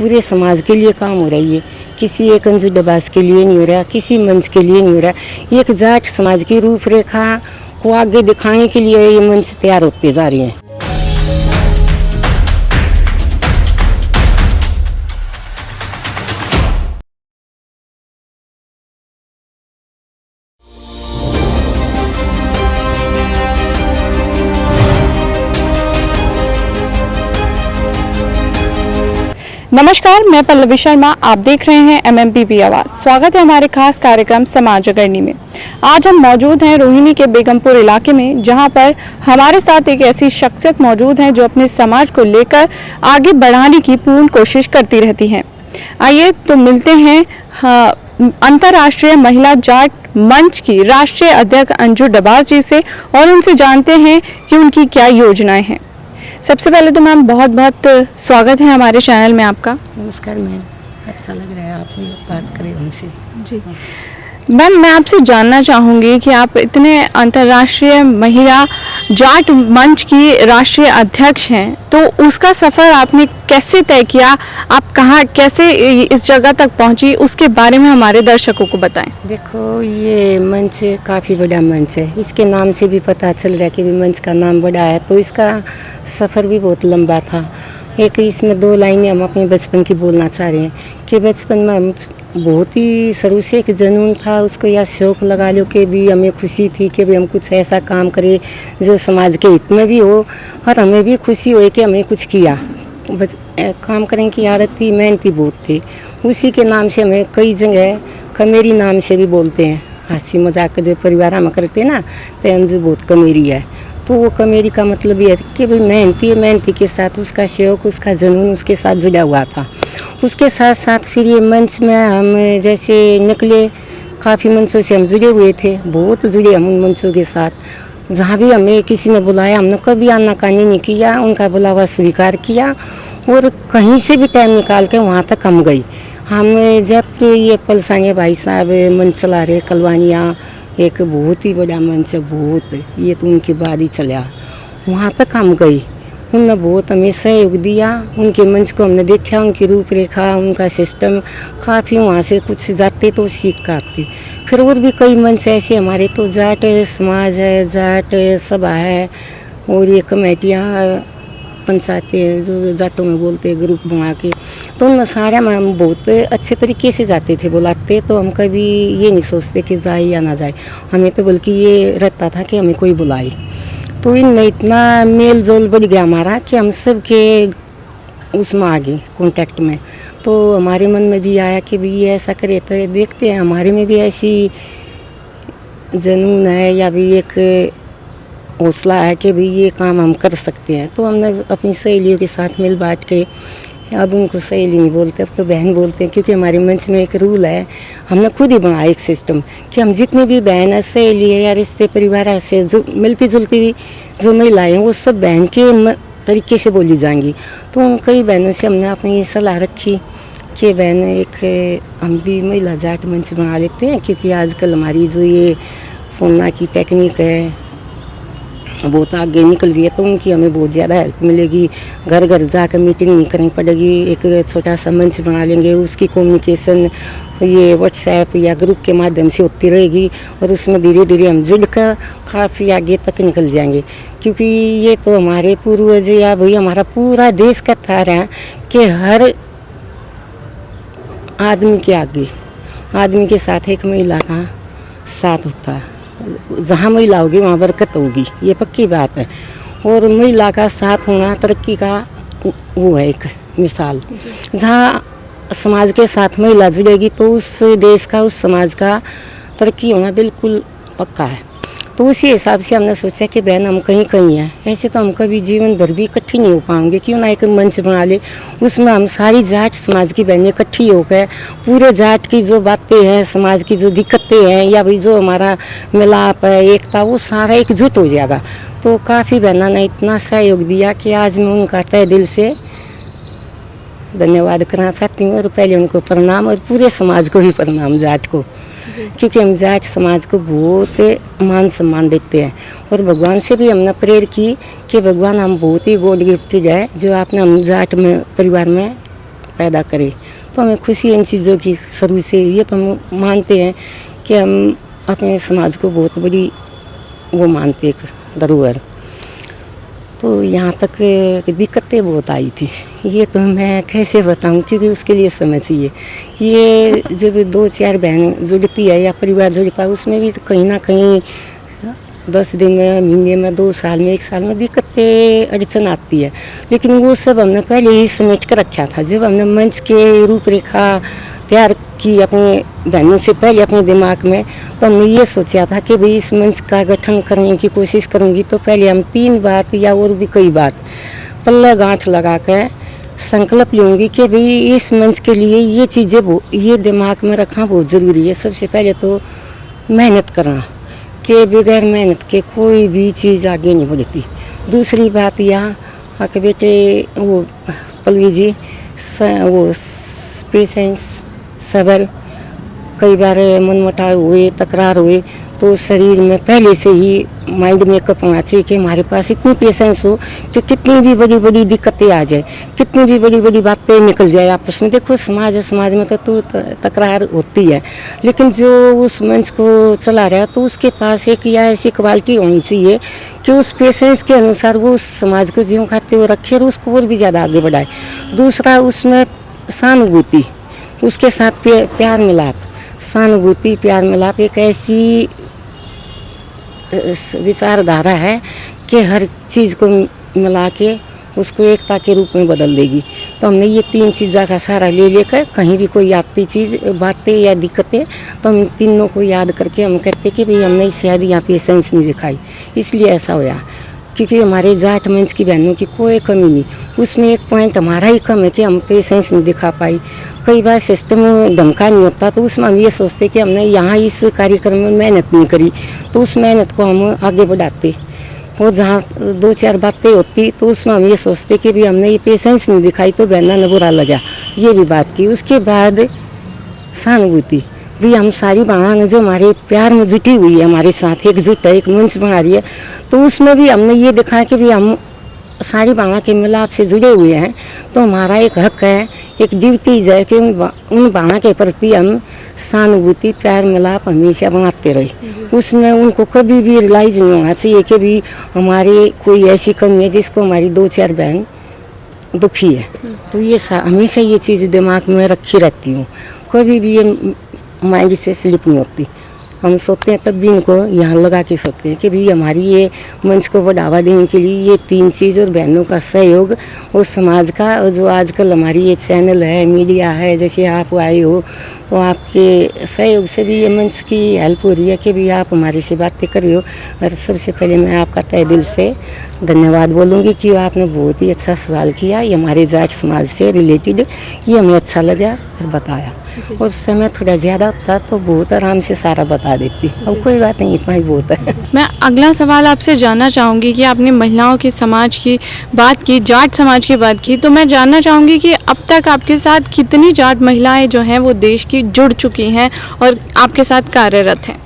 पूरे समाज के लिए काम हो रही है, किसी एक अंजू डबास के लिए नहीं हो रहा, किसी मंच के लिए नहीं हो रहा। एक जाट समाज की रूपरेखा को आगे दिखाने के लिए ये मंच तैयार होते जा रहे हैं। नमस्कार, मैं पल्लवी शर्मा। आप देख रहे हैं MMPP आवाज़। स्वागत है हमारे खास कार्यक्रम समाज अग्रणी में। आज हम मौजूद हैं रोहिणी के बेगमपुर इलाके में, जहां पर हमारे साथ एक ऐसी शख्सियत मौजूद है जो अपने समाज को लेकर आगे बढ़ाने की पूर्ण कोशिश करती रहती हैं। आइए तो मिलते हैं अंतर्राष्ट्रीय महिला जाट मंच की राष्ट्रीय अध्यक्ष अंजू डबास जी से और उनसे जानते हैं कि उनकी क्या योजनाएं हैं। सबसे पहले तो मैम बहुत बहुत स्वागत है हमारे चैनल में आपका। नमस्कार मैम, अच्छा लग रहा है आप बात करें हमसे। जी मैम, मैं आपसे जानना चाहूँगी कि आप इतने अंतर्राष्ट्रीय महिला जाट मंच की राष्ट्रीय अध्यक्ष हैं, तो उसका सफ़र आपने कैसे तय किया, आप कहाँ कैसे इस जगह तक पहुँची, उसके बारे में हमारे दर्शकों को बताएं। देखो, ये मंच काफ़ी बड़ा मंच है, इसके नाम से भी पता चल रहा है कि मंच का नाम बड़ा है, तो इसका सफ़र भी बहुत लंबा था। एक इसमें दो लाइनें हम अपने बचपन की बोलना चाह रहे हैं कि बचपन में हम बहुत ही शुरू से एक जुनून था, उसको या शौक़ लगा लो कि भी हमें खुशी थी कि भी हम कुछ ऐसा काम करें जो समाज के हित में भी हो और हमें भी खुशी हो कि हमें कुछ किया। काम करने की आदत थी, मेहनती बहुत थी। उसी के नाम से हमें कई जगह कमेरी नाम से भी बोलते हैं। हंसी मजाक जो परिवार में करते ना, तो अंजू बहुत कमेरी है। तो वो कमेरी का मतलब ये है कि भाई मेहनती के साथ उसका शौक़, उसका जुनून उसके साथ जुड़ा हुआ था। उसके साथ साथ फिर ये मंच में हम जैसे निकले, काफ़ी मंचों से हम जुड़े हुए थे, बहुत जुड़े हम उन मंचों के साथ। जहाँ भी हमें किसी ने बुलाया, हमने कभी आनाकानी नहीं किया, उनका बुलावा स्वीकार किया और कहीं से भी टाइम निकाल के वहाँ तक हम गए। हम जब ये पलसानिया भाई साहब मंच चला रहे कलवानिया, एक बहुत ही बड़ा मंच है, बहुत, ये तो उनके बाद ही चला, वहाँ तक हम गए। उन्होंने बहुत हमें सहयोग दिया, उनके मंच को हमने देखा, उनकी रूपरेखा, उनका सिस्टम, काफ़ी वहाँ से कुछ जाते तो सीख कर आते। फिर और भी कई मंच ऐसे हमारे, तो जाट समाज है, जाट सभा है और ये कमेटियाँ पंचायतें जो जाटों में बोलते हैं ग्रुप बना के, तो उन सारे में हम बहुत अच्छे तरीके से जाते थे बुलाते। तो हम कभी ये नहीं सोचते कि जाए या ना जाए, हमें तो बल्कि ये रहता था कि हमें कोई बुलाए। तो इनमें इतना मेल जोल बढ़ गया हमारा कि हम सब के उसमें आ गए कॉन्टेक्ट में। तो हमारे मन में भी आया कि भी ये ऐसा करे तो देखते हैं, हमारे में भी ऐसी जुनून है या भी एक हौसला है कि भाई ये काम हम कर सकते हैं। तो हमने अपनी सहेलियों के साथ मिल बांट के, अब उनको सहेली नहीं बोलते, अब तो बहन बोलते हैं, क्योंकि हमारे मंच में एक रूल है, हमने खुद ही बनाया एक सिस्टम कि हम जितने भी बहन है, सहेली है या रिश्ते परिवार से जो मिलती जुलती भी जो महिलाएँ हैं, वो सब बहन के तरीके से बोली जाएंगी। तो उन कई बहनों से हमने अपनी ये सलाह रखी कि बहन एक हम भी महिला जाट मंच बना लेते हैं, क्योंकि आजकल हमारी जो ये फोन की टेक्निक है बहुत आगे निकल रही है, तो उनकी हमें बहुत ज़्यादा हेल्प मिलेगी। घर घर जाकर मीटिंग नहीं करनी पड़ेगी, एक छोटा सा मंच बना लेंगे, उसकी कम्युनिकेशन ये व्हाट्सएप या ग्रुप के माध्यम से होती रहेगी और उसमें धीरे धीरे हम जुड़कर काफ़ी आगे तक निकल जाएंगे। क्योंकि ये तो हमारे पूर्वज या भाई हमारा पूरा देश का था रहा कि हर आदमी के आगे, आदमी के साथ एक महिला का साथ होता है। जहाँ महिला होगी वहाँ बरकत होगी, ये पक्की बात है। और महिला का साथ होना तरक्की का वो है एक मिसाल। जहाँ समाज के साथ महिला जुड़ेगी तो उस देश का, उस समाज का तरक्की होना बिल्कुल पक्का है। तो उसी हिसाब से हमने सोचा कि बहन हम कहीं कहीं हैं, ऐसे तो हम कभी जीवन भर भी इकट्ठी नहीं हो पाएंगे, क्यों ना एक मंच बना ले, उसमें हम सारी जाट समाज की बहनें इकट्ठी होकर पूरे जाट की जो बातें हैं, समाज की जो दिक्कतें हैं या भाई जो हमारा मिलाप है, एकता, वो सारा एकजुट हो जाएगा। तो काफ़ी बहनों ने इतना सहयोग दिया कि आज मैं उनका तहे दिल से धन्यवाद करना चाहती हूँ और पहले उनको प्रणाम और पूरे समाज को भी प्रणाम, जाट को, क्योंकि हम जाट समाज को बहुत मान सम्मान देते हैं। और भगवान से भी हमने प्रेयर की कि भगवान हम बहुत ही गॉड गिफ्टेड है जो आपने हम जाट में परिवार में पैदा करे। तो हमें खुशी है इन चीज़ों की शुरू से। ये तो हम मानते हैं कि हम अपने समाज को बहुत बड़ी वो मानते एक धरोहर। तो यहाँ तक दिक्कतें बहुत आई थी, ये तो मैं कैसे बताऊँ, क्योंकि उसके लिए समय चाहिए। ये जब 2-4 बहन जुड़ती है या परिवार जुड़ता है, उसमें भी कहीं ना कहीं 10 दिन में, महीने में, 2 साल में, 1 साल में दिक्कतें अड़चन आती है। लेकिन वो सब हमने पहले ही समेट कर रखा था। जब हमने मंच के रूपरेखा तैयार की अपनी बहनों से पहले अपने दिमाग में, तो हमने ये सोचा था कि भाई इस मंच का गठन करने की कोशिश करूँगी तो पहले हम 3 बात या और भी कई बात पल्ला गांठ लगा कर संकल्प लूँगी कि भाई इस मंच के लिए ये चीज़ें ये दिमाग में रखना बहुत ज़रूरी है। सबसे पहले तो मेहनत करना, कि बगैर मेहनत के कोई भी चीज़ आगे नहीं बढ़ती। दूसरी बात यह कि बेटे वो पल्लवी जी वो पेशेंस, सब्र, कई बार मनमुटाव हुए, तकरार हुए तो शरीर में पहले से ही माइंड मेकअप होना चाहिए कि हमारे पास इतनी पेशेंस हो कि कितनी भी बड़ी बड़ी दिक्कतें आ जाए, कितनी भी बड़ी बड़ी बातें निकल जाए आपस में। देखो समाज है, समाज में तो तकरार होती है, लेकिन जो उस मंच को चला रहा है तो उसके पास एक या ऐसी क्वालिटी होनी चाहिए कि उस पेशेंस के अनुसार वो उस समाज को ज्यों खाते हुए रखे और उसको और भी ज़्यादा आगे बढ़ाए। दूसरा उसमें सहानुभूति, उसके साथ प्यार मिलाप, सहानुभूति प्यार मिलाप एक ऐसी विचारधारा है कि हर चीज़ को मिला के उसको एकता के रूप में बदल देगी। तो हमने ये 3 चीज़ों का सहारा ले लेकर कहीं भी कोई आती चीज़ बातें या दिक्कतें तो हम तीनों को याद करके हम कहते कि भाई हमने शायद यहाँ पे सेंस नहीं दिखाई, इसलिए ऐसा होया। क्योंकि हमारे जाट मंच की बहनों की कोई कमी नहीं, उसमें एक पॉइंट हमारा ही कम है कि हम पेशेंस नहीं दिखा पाई। कई बार सिस्टम ढंग का नहीं होता तो उसमें हम ये सोचते कि हमने यहाँ इस कार्यक्रम में मेहनत नहीं करी, तो उस मेहनत को हम आगे बढ़ाते। और जहाँ 2-4 बातें होती तो उसमें हम ये सोचते कि भी हमने ये पेशेंस नहीं दिखाई तो बहना न बुरा लगा, ये भी बात की। उसके बाद सहानुभूति भी हम सारी बहना जो हमारे प्यार में जुटी हुई है, हमारे साथ एकजुट है, एक मंच बना रही है, तो उसमें भी हमने ये दिखाया कि भी हम सारी बहना के मिलाप से जुड़े हुए हैं। तो हमारा एक हक है, एक ड्यूटी है कि उन बहना के प्रति हम सहानुभूति प्यार मिलाप हमेशा बनाते रहे। उसमें उनको कभी भी रियलाइज नहीं होना चाहिए कि भी हमारी कोई ऐसी कमी है जिसको हमारी 2-4 बहन दुखी है। तो ये हमेशा ये चीज़ दिमाग में रखी रहती हूँ, कभी भी ये माइंड से स्लिप नहीं होती। हम सोचते हैं तब भी इनको यहाँ लगा के सोचते हैं कि भाई हमारी ये मंच को बढ़ावा देने के लिए ये 3 चीज़ और बहनों का सहयोग और समाज का, और जो आजकल हमारी ये चैनल है, मीडिया है, जैसे आप आए हो तो आपके सहयोग से भी ये मंच की हेल्प हो रही है कि भी आप हमारे से बातें कर रहे हो। और सबसे पहले मैं आपका तहे दिल से धन्यवाद बोलूँगी कि आपने बहुत ही अच्छा सवाल किया, ये हमारे जाट समाज से रिलेटेड, ये हमें अच्छा लगा और बताया। उस समय थोड़ा ज़्यादा होता तो बहुत आराम से सारा बता देती, अब कोई बात नहीं, इतना ही बहुत है। मैं अगला सवाल आपसे जानना चाहूँगी कि आपने महिलाओं के समाज की बात की, जाट समाज की बात की, तो मैं जानना चाहूँगी कि अब तक आपके साथ कितनी जाट महिलाएं जो हैं वो देश की जुड़ चुकी हैं और आपके साथ कार्यरत हैं?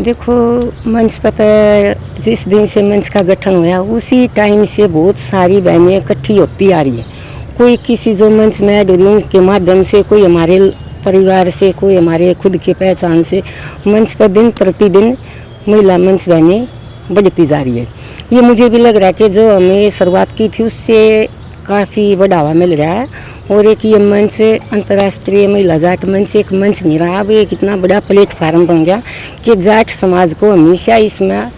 देखो मंच पता है, जिस दिन से मंच का गठन हुआ उसी टाइम से बहुत सारी बहनें इकट्ठी होती आ रही है। कोई किसी जो मंच में डोरियन के माध्यम से, कोई हमारे परिवार से, कोई हमारे खुद के पहचान से मंच पर दिन प्रतिदिन महिला मंच बहनें बढ़ती जा रही है। ये मुझे भी लग रहा है कि जो हमने शुरुआत की थी उससे काफ़ी बढ़ावा मिल रहा है। और एक ये मंच अंतर्राष्ट्रीय महिला जाट मंच एक मंच नहीं रहा, अब एक इतना बड़ा प्लेटफार्म बन गया कि जाट समाज को हमेशा इसमें,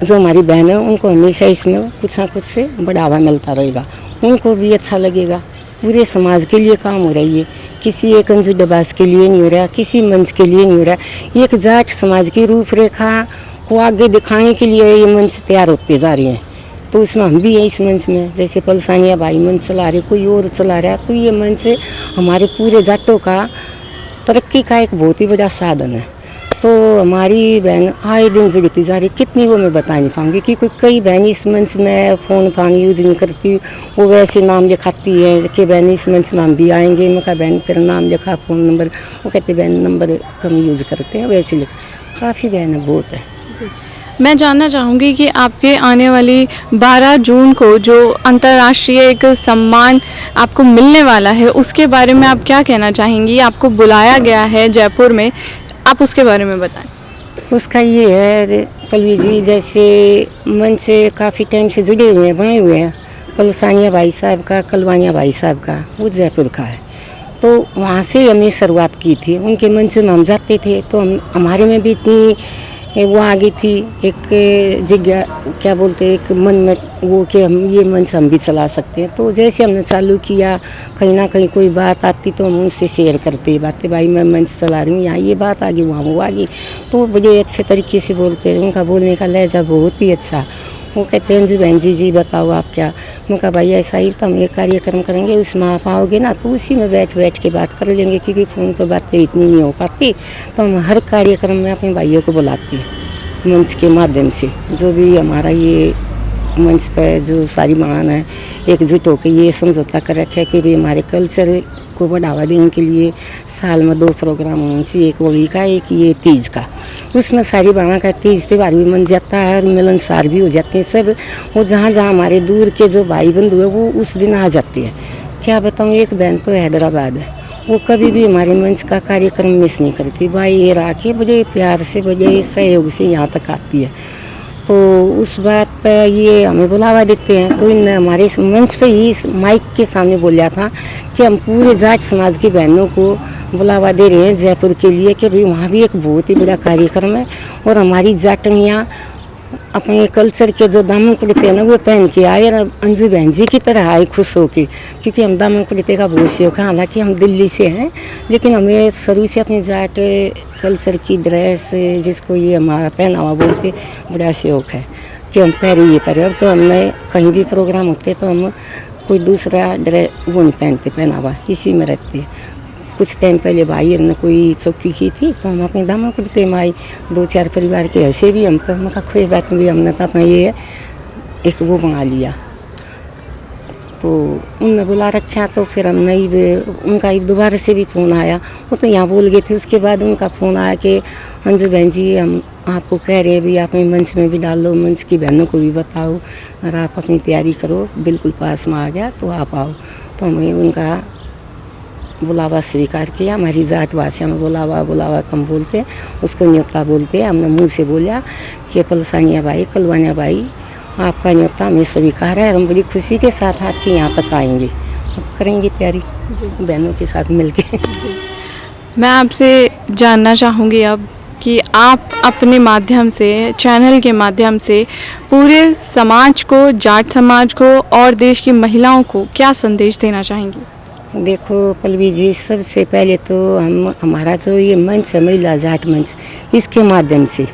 जो हमारी बहन है उनको हमेशा इसमें कुछ ना कुछ से बढ़ावा मिलता रहेगा, उनको भी अच्छा लगेगा। पूरे समाज के लिए काम हो रही है, किसी एक अंजुदबाज के लिए नहीं हो रहा, किसी मंच के लिए नहीं हो रहा। एक जाट समाज की रूपरेखा को आगे दिखाने के लिए ये मंच तैयार होते जा रहे हैं। तो उसमें हम भी हैं इस मंच में, जैसे पलसानिया भाई मंच चला रहे, कोई और चला रहा है, तो ये मंच हमारे पूरे जाटों का तरक्की का एक बहुत ही बड़ा साधन है। तो हमारी बहन आए दिन जुड़ती जा रही, कितनी वो मैं बता नहीं पाऊँगी क्योंकि कई बहन इस मंच में फ़ोन फान यूज नहीं करती, वो वैसे नाम लिखाती है कि बहन इस मंच में हम भी आएंगे। मैं कहा बहन फिर नाम लिखा, फ़ोन नंबर, वो कहते बहन नंबर कम यूज़ करते हैं, वैसे लिख, काफ़ी बहन बहुत है। मैं जानना चाहूँगी कि आपके आने वाली 12 जून को जो अंतर्राष्ट्रीय एक सम्मान आपको मिलने वाला है, उसके बारे में आप क्या कहना चाहेंगी? आपको बुलाया गया है जयपुर में, आप उसके बारे में बताएं। उसका ये है पल्लवी जी, जैसे मन से काफ़ी टाइम से जुड़े हुए हैं, बने हुए हैं। पलसानिया भाई साहब का, कलवानिया भाई साहब का, वो जयपुर का है, तो वहाँ से हमने शुरुआत की थी। उनके मंच में हम जाते थे तो हमारे में भी इतनी वो आ गई थी एक जिज्ञा, क्या बोलते, एक मन में वो कि हम ये मंच हम भी चला सकते हैं। तो जैसे हमने चालू किया, कहीं ना कहीं कोई बात आती तो हम उनसे शेयर करते बातें, भाई मैं मंच चला रही हूँ, यहाँ ये बात आ गई, वहाँ वो आ गई। तो बड़े अच्छे तरीके से बोलते हैं, उनका बोलने का लहजा बहुत ही अच्छा। वो कहते हैं जी बहन जी बताओ आप क्या। मैं कहा भाई ऐसा ही, तो हम एक कार्यक्रम करेंगे, उसमें आप आओगे ना तो उसी में बैठ के बात कर लेंगे, क्योंकि फ़ोन पर बातें इतनी नहीं हो पाती। तो हम हर कार्यक्रम में अपने भाइयों को बुलाते हैं मंच के माध्यम से। जो भी हमारा ये मंच पर जो सारी महान है एकजुट होकर ये समझौता कर रखा है कि भी हमारे कल्चर को बढ़ावा देने के लिए साल में 2 प्रोग्राम होने चाहिए, एक होली का, एक ये तीज का। उसमें सारी बाणा का तीज त्यौहार भी मन जाता है और मिलनसार भी हो जाते हैं सब। वो जहाँ जहाँ हमारे दूर के जो भाई बंधु है वो उस दिन आ जाते हैं। क्या बताऊँ, एक बहन तो हैदराबाद है, वो कभी भी हमारे मंच का कार्यक्रम मिस नहीं करती। भाई ये राखी बड़े प्यार से, बड़े सहयोग से यहाँ तक आती है। तो उस बात पर ये हमें बुलावा देते हैं। तो इन हमारे इस मंच पे ही इस माइक के सामने बोला था कि हम पूरे जाट समाज की बहनों को बुलावा दे रहे हैं जयपुर के लिए, कि भाई वहाँ भी एक बहुत ही बड़ा कार्यक्रम है और हमारी जाटनियाँ अपने कल्चर के जो दामन कुर्ते हैं ना वो पहन के आए, और अंजू बहन जी की तरह आए खुश होके, क्योंकि हम दामन कुर्ते का बहुत शौक है। हालांकि हम दिल्ली से हैं, लेकिन हमें शुरू से अपने जाट कल्चर की ड्रेस, जिसको ये हमारा पहनावा बोलते, बड़ा शौक है कि हम पहने। अब तो हमने कहीं भी प्रोग्राम होते तो हम कोई दूसरा ड्रेस वो नहीं पहनते, पहनावा इसी में रहते। कुछ टाइम पहले भाई ने कोई चौकी की थी तो हम अपने दामन कुर्ते में आई, 2-4 परिवार के ऐसे भी हम पर मका खोए बात भी हमने तो अपना ये एक वो बना लिया। तो उनने बुला रखा, तो फिर हम नहीं, उनका एक दोबारा से भी फ़ोन आया, वो तो यहाँ बोल गए थे। उसके बाद उनका फ़ोन आया कि अंजू बहन जी हम आपको कह रहे हैं भी आप मंच में भी डाल लो, मंच की बहनों को भी बताओ और आप अपनी तैयारी करो, बिल्कुल पास में आ गया तो आप आओ। तो हमें उनका बुलावा स्वीकार किया। हमारी जाट भाषा में बुलावा कम बोलते, उसको न्योता बोलते हैं। हमने मुँह से बोला कि पलसानिया भाई, कलवानिया भाई, आपका न्योता हमें स्वीकार है, हम बड़ी खुशी के साथ आपके यहाँ तक आएंगे, करेंगे तैयारी बहनों के साथ मिलके। मैं आपसे जानना चाहूँगी अब कि आप अपने माध्यम से, चैनल के माध्यम से पूरे समाज को, जाट समाज को और देश की महिलाओं को क्या संदेश देना चाहेंगी? देखो पल्लवी जी, सबसे पहले तो हमारा जो ये मंच है महिला जाट मंच, इसके माध्यम से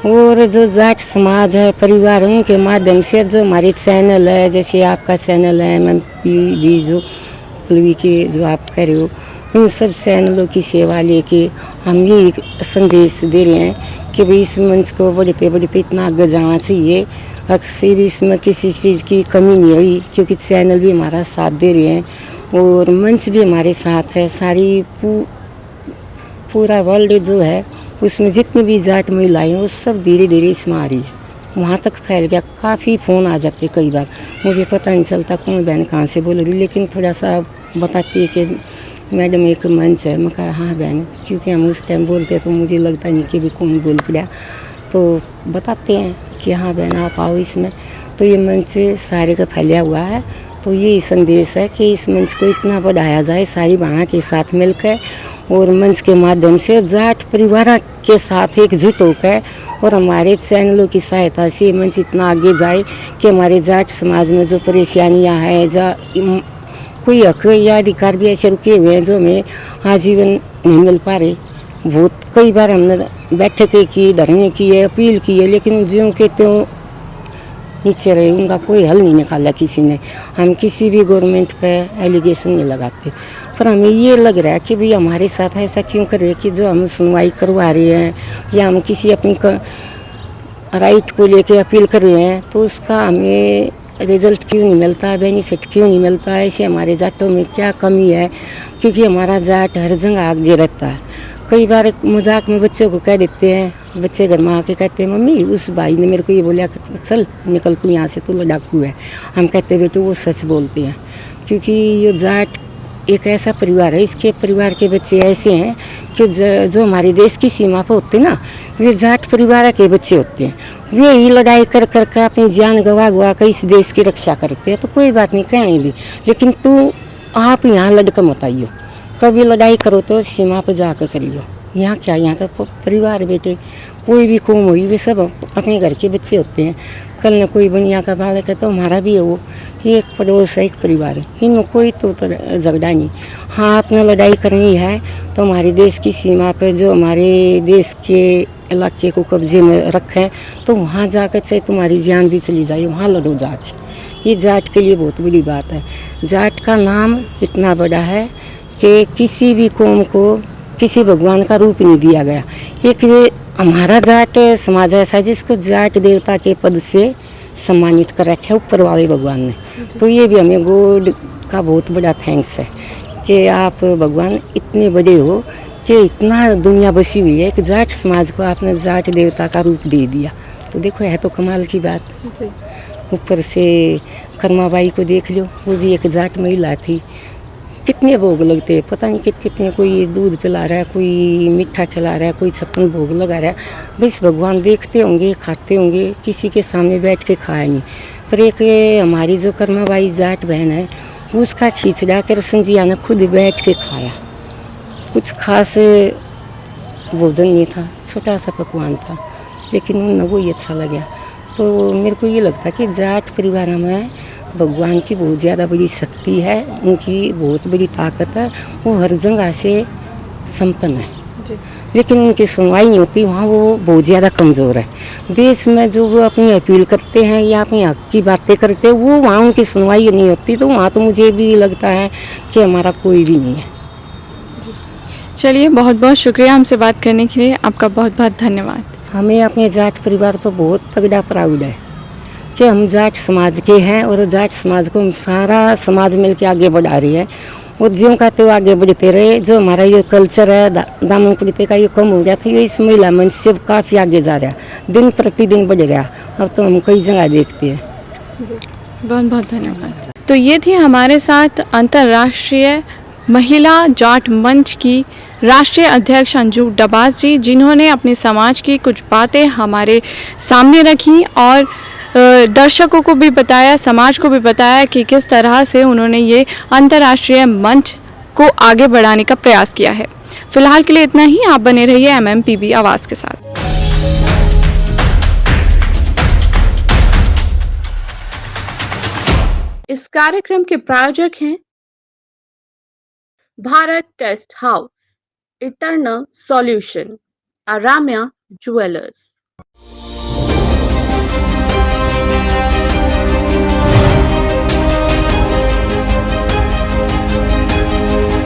और जो जाट समाज है परिवारों के माध्यम से जो हमारे चैनल है, जैसे आपका चैनल है MMP भी, जो पल्लवी के जो आप कर रहे हो, इन सब चैनलों की सेवा लेके हम ये संदेश दे रहे हैं कि भाई इस मंच को बढ़ते बढ़ते इतना आगे जाना चाहिए। अक्सर भी इसमें किसी चीज़ की कमी नहीं हुई, क्योंकि चैनल भी हमारा साथ दे रहे हैं और मंच भी हमारे साथ है। सारी पूरा वर्ल्ड जो है उसमें जितनी भी जाट महिलाएं हैं वो सब धीरे धीरे इसमें आ रही है, वहाँ तक फैल गया। काफ़ी फ़ोन आ जाते कई बार, मुझे पता नहीं चलता कौन बहन कहाँ से बोल रही, लेकिन थोड़ा सा बताती है कि मैडम एक मंच है। मैं कहा हाँ बहन, क्योंकि हम उस टाइम बोलते तो मुझे लगता नहीं कि भी कौन बोल पड़ा, तो बताते हैं कि हाँ बहन आप आओ इसमें। तो ये मंच सारे का फैला हुआ है, तो ये संदेश है कि इस मंच को इतना बढ़ाया जाए सारी बाणा के साथ मिलकर, और मंच के माध्यम से जाट परिवार के साथ एकजुट होकर और हमारे चैनलों की सहायता से मंच इतना आगे जाए कि हमारे जाट समाज में जो परेशानियां हैं, जो कोई हक या अधिकार भी ऐसे रुके हुए हैं जो हमें आजीवन नहीं मिल पा रहे। बहुत कई बार हमने बैठकें की, धरने किए, अपील की है, लेकिन ज्यों के त्यों नीचे रहे, उनका कोई हल नहीं निकाला किसी ने। हम किसी भी गवर्नमेंट पे एलिगेशन नहीं लगाते, पर हमें ये लग रहा है कि भाई हमारे साथ ऐसा क्यों कर रहे हैं कि जो हम सुनवाई करवा रहे हैं या हम किसी अपनी राइट को लेके अपील कर रहे हैं तो उसका हमें रिजल्ट क्यों नहीं मिलता, बेनिफिट क्यों नहीं मिलता। ऐसे हमारे जाटों में क्या कमी है, क्योंकि हमारा जाट हर जगह आगे रहता है। कई बार मजाक में बच्चों को कह देते हैं, बच्चे घर में आके कहते हैं मम्मी उस भाई ने मेरे को ये बोला कि चल निकल तू यहाँ से, तू लड़ाकू है। हम कहते हैं बेटे वो सच बोलते हैं, क्योंकि ये जाट एक ऐसा परिवार है, इसके परिवार के बच्चे ऐसे हैं कि जो हमारे देश की सीमा पर होते ना, वे जाट परिवार के बच्चे होते हैं। वे ही लड़ाई कर कर के अपनी जान गवा गवा कर इस देश की रक्षा करते हैं। तो कोई बात नहीं, कहने दी, लेकिन तू आप यहाँ लड़का मत आइयो, कभी लड़ाई करो तो सीमा पर जाकर करियो। यहाँ क्या, यहाँ तो परिवार बेटे, कोई भी कौम हुई वे सब अपने घर के बच्चे होते हैं। कल न कोई बनिया का बालक है तो हमारा भी है वो, एक पड़ोस है, एक परिवार है, इनमें कोई तो झगड़ा नहीं। हाँ, अपना लड़ाई करनी है तो हमारे देश की सीमा पर जो हमारे देश के इलाके को कब्जे में रखें तो वहाँ जाकर चाहे तुम्हारी जान भी चली जाए, वहाँ लड़ो जाके। ये जाट के लिए बहुत बड़ी बात है। जाट का नाम इतना बड़ा है कि किसी भी कौम को किसी भगवान का रूप नहीं दिया गया। एक ये हमारा जाट समाज ऐसा है जिसको जाट देवता के पद से सम्मानित कर रखा है ऊपर वाले भगवान ने। तो ये भी हमें गॉड का बहुत बड़ा थैंक्स है कि आप भगवान इतने बड़े हो कि इतना दुनिया बसी हुई है, एक जाट समाज को आपने जाट देवता का रूप दे दिया। तो देखो है तो कमाल की बात। ऊपर से कर्माबाई को देख लो, वो भी एक जाट महिला थी। कितने भोग लगते हैं पता नहीं कितने, कोई दूध पिला रहा है, कोई मीठा खिला रहा है, कोई 56 भोग लगा रहा है। बस भगवान देखते होंगे, खाते होंगे, किसी के सामने बैठ के खाया नहीं। पर एक हमारी जो कर्माबाई जाट बहन है, उसका खिचड़ा कृष्ण जी ने खुद बैठ के खाया। कुछ खास भोजन नहीं था, छोटा सा पकवान था, लेकिन उन्हें वही अच्छा लगा। तो मेरे को ये लगता है कि जाट परिवार में भगवान की बहुत ज़्यादा बड़ी शक्ति है, उनकी बहुत बड़ी ताकत है, वो हर जगह से संपन्न है जी। लेकिन उनकी सुनवाई नहीं होती, वहाँ वो बहुत ज़्यादा कमज़ोर है। देश में जो वो अपनी अपील करते हैं या अपनी हक की बातें करते हैं, वो वहाँ उनकी सुनवाई नहीं होती। तो वहाँ तो मुझे भी लगता है कि हमारा कोई भी नहीं है। चलिए, बहुत बहुत शुक्रिया हमसे बात करने के लिए, आपका बहुत बहुत धन्यवाद। हमें अपने जाट परिवार पर बहुत तगड़ा प्राउड है कि हम जाट समाज के हैं और जाट समाज को हम सारा समाज मिल के आगे बढ़ा रही है। और ज्यों का तो आगे बढ़ते रहे। जो हमारा ये कल्चर है दामन कुर्ते का, ये कम हो गया था, ये इस महिला मंच से काफ़ी आगे जा रहा है, दिन प्रतिदिन बढ़ गया। अब तो हम कई जगह देखते हैं। बहुत बहुत धन्यवाद। तो ये थी हमारे साथ अंतर्राष्ट्रीय महिला जाट मंच की राष्ट्रीय अध्यक्ष अंजू डबास जी, जिन्होंने अपने समाज की कुछ बातें हमारे सामने रखी और दर्शकों को भी बताया, समाज को भी बताया कि किस तरह से उन्होंने ये अंतर्राष्ट्रीय मंच को आगे बढ़ाने का प्रयास किया है। फिलहाल के लिए इतना ही। आप बने रहिए MMPB आवाज़ के साथ। इस कार्यक्रम के प्रायोजक हैं Bharat Test House, Eternal Solution, Aaramya jewellers.